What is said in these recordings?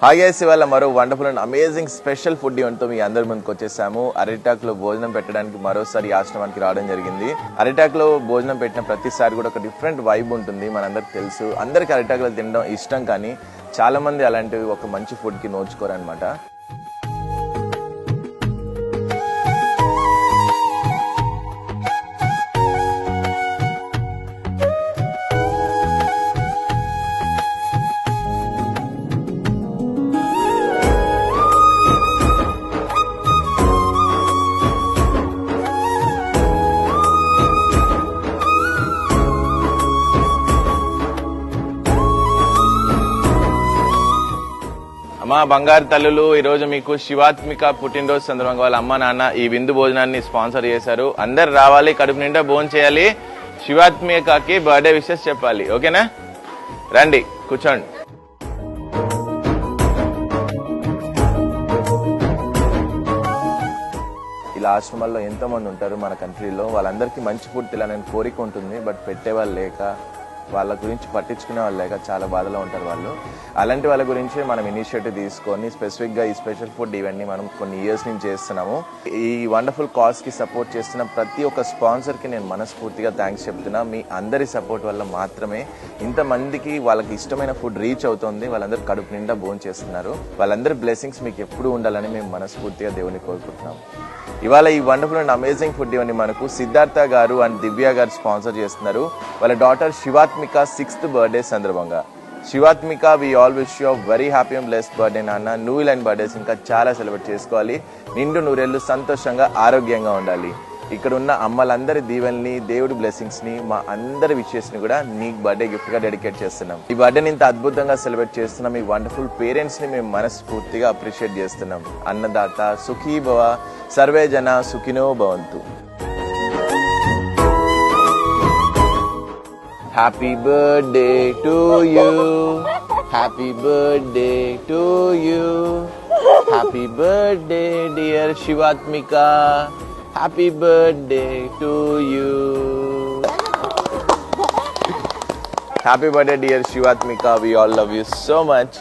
Hi guys, ఇవాళ మరో wonderful and amazing special food ఈవెంట్తో మీ అందరి ముందుకు వచ్చేసాము. అరిటాక్లో భోజనం పెట్టడానికి మరోసారి ఈ ఆశ్రమానికి రావడం జరిగింది. అరిటాక్లో భోజనం పెట్టిన ప్రతిసారి కూడా ఒక డిఫరెంట్ వైబ్ ఉంటుంది. మనందరికి తెలుసు, అందరికి అరిటాక్లో తినడం ఇష్టం, కానీ చాలా మంది అలాంటివి ఒక మంచి ఫుడ్కి నోచుకోరనమాట. మా బంగారు తల్లులు, ఈ రోజు మీకు శివాత్మిక పుట్టినరోజు సందర్భంగా వాళ్ళ అమ్మ నాన్న ఈ విందు భోజనాన్ని స్పాన్సర్ చేశారు. అందరు రావాలి, కడుపు నిండా భోజనం చేయాలి, శివాత్మికకి బర్త్డే విషెస్ చెప్పాలి. ఓకేనా? రండి, కూర్చోండి. ఇలా ఆశ్రమాల్లో ఎంతో మంది ఉంటారు మన కంట్రీలో. వాళ్ళందరికీ మంచి ఫుడ్ తినాలని కోరిక ఉంటుంది, బట్ పెట్టేవాళ్ళు లేక, వాళ్ళ గురించి పట్టించుకునే వాళ్ళు లేక చాలా బాధలో ఉంటారు వాళ్ళు. అలాంటి వాళ్ళ గురించి మనం ఇనిషియేటివ్ తీసుకొని స్పెసిఫిక్గా ఈ స్పెషల్ ఫుడ్ ఇవన్నీ మనం కొన్ని ఇయర్స్ నుంచి చేస్తున్నాము. ఈ వండర్ఫుల్ కాజ్ కి సపోర్ట్ చేస్తున్న ప్రతి ఒక్క స్పాన్సర్కి నేను మనస్ఫూర్తిగా థ్యాంక్స్ చెప్తున్నా. మీ అందరి సపోర్ట్ వల్ల మాత్రమే ఇంతమందికి వాళ్ళకి ఇష్టమైన ఫుడ్ రీచ్ అవుతుంది. వాళ్ళందరూ కడుపు నిండా భోజనం చేస్తున్నారు. వాళ్ళందరి బ్లెస్సింగ్స్ మీకు ఎప్పుడు ఉండాలని మేము మనస్ఫూర్తిగా దేవుని కోరుకుంటున్నాం. ఇవాళ ఈ వండర్ఫుల్ అండ్ అమేజింగ్ ఫుడ్ ఇవన్నీ మనకు సిద్ధార్థ గారు అండ్ దివ్య గారు స్పాన్సర్ చేస్తున్నారు. వాళ్ళ డాటర్ శివాత్మిక 6th బర్త్డే సందర్భంగా. Shivathmika, we all wish you very happy and blessed birthday నాన్న. నువ్వు ఇలాంటి బర్త్డేస్ ఇంకా చాలా సెలబ్రేట్ చేసుకోవాలి. నిండు నూరేళ్లు సంతోషంగా ఆరోగ్యంగా ఉండాలి. ఇక్కడ ఉన్న అమ్మలందరి దీవెల్ని, దేవుడి బ్లెస్సింగ్స్ ని, మా అందరి విషెస్ ని కూడా నీకు బర్త్డే గిఫ్ట్ గా డెడికేట్ చేస్తున్నాం. ఈ బర్త్డేని ఇంత అద్భుతంగా సెలబ్రేట్ చేస్తున్నాం. ఈ వండర్ఫుల్ పేరెంట్స్ ని మేము మనస్ఫూర్తిగా అప్రిషియేట్ చేస్తున్నాం. అన్నదాత సుఖీ భవ, సర్వే జన సుఖినో భవంతు. Happy birthday to you, happy birthday to you, happy birthday dear Shivathmika, happy birthday to you. Happy birthday dear Shivathmika, we all love you so much.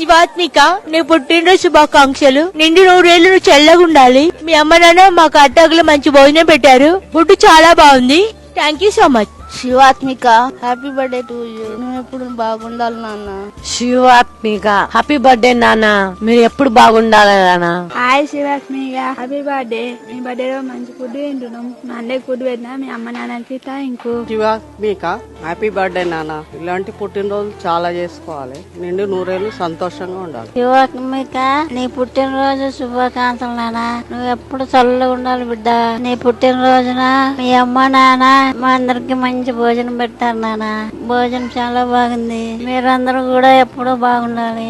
Shivathmika, నీ పుట్టినరోజు శుభాకాంక్షలు. నిండు 100 ఏళ్ళు నువ్వు చల్లగుండాలి. మీ అమ్మ నాన్న మాకు అట్టాకులో మంచి భోజనం పెట్టారు. ఫుడ్ చాలా బాగుంది. Thank you so much. Shivathmika, happy birthday to you. నువ్వు ఎప్పుడు బాగుండాలి నాన్న. శివాత్మిక, హ్యాపీ బర్త్డే నాన్న. మీరు ఎప్పుడు బాగుండాలి నాన్న. Hi Shivathmika, happy birthday. మీ బర్త్డే లో మంచి ఫుడ్ తింటున్నాం. మా అందరికి ఫుడ్ పెట్టినా మీ అమ్మ నాన్నకి thank you. Shivathmika, happy birthday నాన్న. ఇలాంటి పుట్టినరోజు చాలా చేసుకోవాలి. నిండు 100 ఏళ్ళు సంతోషంగా ఉండాలి. శివాత్మిక, నీ పుట్టినరోజు శుభాకాంక్షలు నాన్న. నువ్వు ఎప్పుడు చల్లగా ఉండాలి బిడ్డ. నీ పుట్టినరోజున మీ అమ్మ నాన్న మా అందరికి మంచి మంచి భోజనం పెట్టారు నాన్న. భోజనం చాలా బాగుంది. మీరందరూ కూడా ఎప్పుడూ బాగుండాలి.